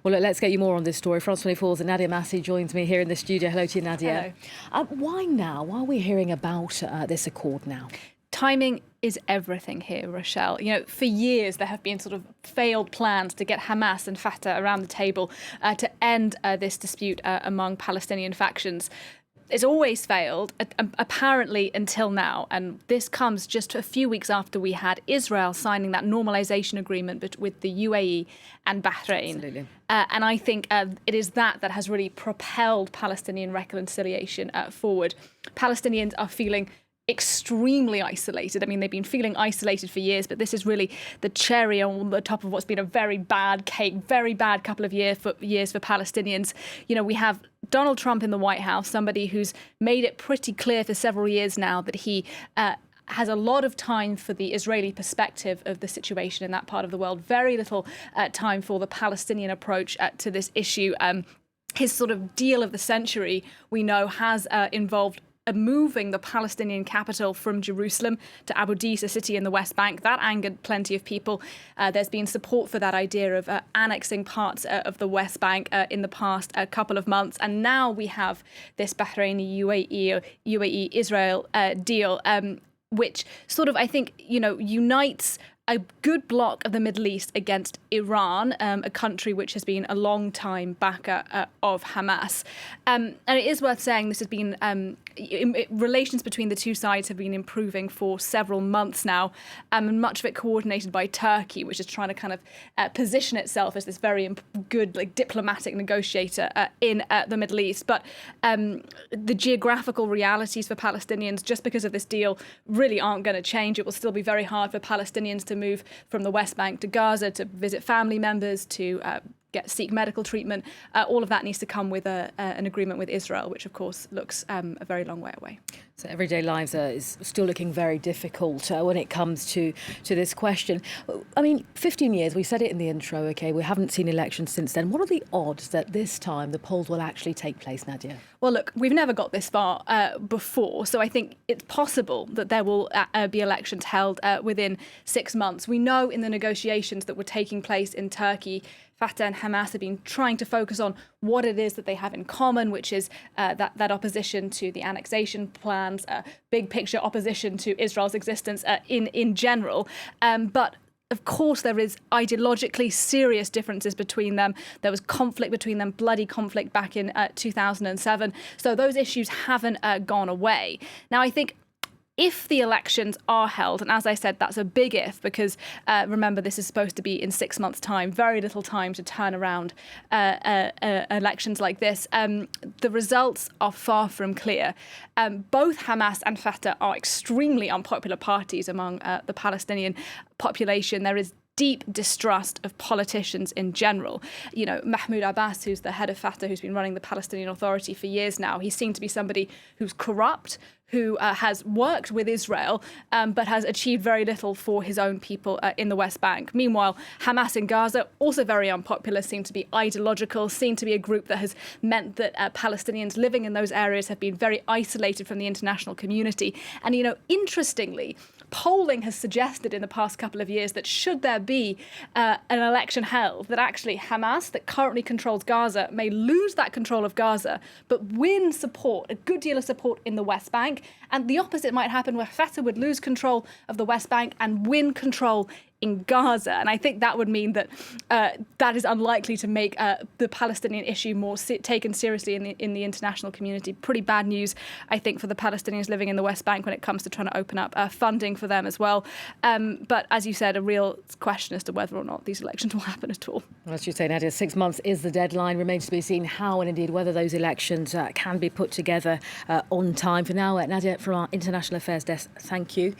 Well, let's get you more on this story. France 24's Nadia Massih joins me here in the studio. Hello to you, Nadia. Hello. Why now? Why are we hearing about this accord now? Timing is everything here, Rochelle. You know, for years there have been sort of failed plans to get Hamas and Fatah around the table to end this dispute among Palestinian factions. It's always failed, apparently, until now. And this comes just a few weeks after we had Israel signing that normalization agreement with the UAE and Bahrain. Absolutely. And I think it is that has really propelled Palestinian reconciliation forward. Palestinians are feeling extremely isolated. I mean, they've been feeling isolated for years, but this is really the cherry on the top of what's been a very bad cake, very bad couple of years for Palestinians. You know, we have Donald Trump in the White House, somebody who's made it pretty clear for several years now that he has a lot of time for the Israeli perspective of the situation in that part of the world, very little time for the Palestinian approach to this issue. His sort of deal of the century, we know, has involved moving the Palestinian capital from Jerusalem to Abu Dis, a city in the West Bank. That angered plenty of people. There's been support for that idea of annexing parts of the West Bank in the past couple of months. And now we have this Bahraini UAE-Israel deal, which sort of, I think, you know, unites a good block of the Middle East against Iran, a country which has been a long-time backer of Hamas. And it is worth saying this has been relations between the two sides have been improving for several months now, and much of it coordinated by Turkey, which is trying to kind of position itself as this very good, like, diplomatic negotiator in the Middle East. But the geographical realities for Palestinians, just because of this deal, really aren't going to change. It will still be very hard for Palestinians to move from the West Bank to Gaza, to visit family members, to seek medical treatment. All of that needs to come with an agreement with Israel, which of course looks a very long way away. So everyday lives is still looking very difficult when it comes to this question. I mean, 15 years, we said it in the intro, OK, we haven't seen elections since then. What are the odds that this time the polls will actually take place, Nadia? Well, look, we've never got this far before, so I think it's possible that there will be elections held within 6 months. We know in the negotiations that were taking place in Turkey, Fatah and Hamas have been trying to focus on what it is that they have in common, which is that opposition to the annexation plans, big picture opposition to Israel's existence in general. But of course, there is ideologically serious differences between them. There was conflict between them, bloody conflict back in 2007. So those issues haven't gone away. Now, I think if the elections are held, and as I said, that's a big if, because remember, this is supposed to be in 6 months' time, very little time to turn around elections like this. The results are far from clear. Both Hamas and Fatah are extremely unpopular parties among the Palestinian population. There is deep distrust of politicians in general. You know, Mahmoud Abbas, who's the head of Fatah, who's been running the Palestinian Authority for years now, he seemed to be somebody who's corrupt, who has worked with Israel, but has achieved very little for his own people in the West Bank. Meanwhile, Hamas in Gaza, also very unpopular, seem to be ideological, seem to be a group that has meant that Palestinians living in those areas have been very isolated from the international community. And, you know, interestingly, polling has suggested in the past couple of years that should there be an election held, that actually Hamas, that currently controls Gaza, may lose that control of Gaza, but win support, a good deal of support in the West Bank. And the opposite might happen, where Fatah would lose control of the West Bank and win control in Gaza. And I think that would mean that that is unlikely to make the Palestinian issue more taken seriously in the international community. Pretty bad news, I think, for the Palestinians living in the West Bank when it comes to trying to open up funding for them as well. But as you said, a real question as to whether or not these elections will happen at all. Well, as you say, Nadia, 6 months is the deadline. Remains to be seen how and indeed whether those elections can be put together on time. For now, Nadia, from our International Affairs Desk, thank you.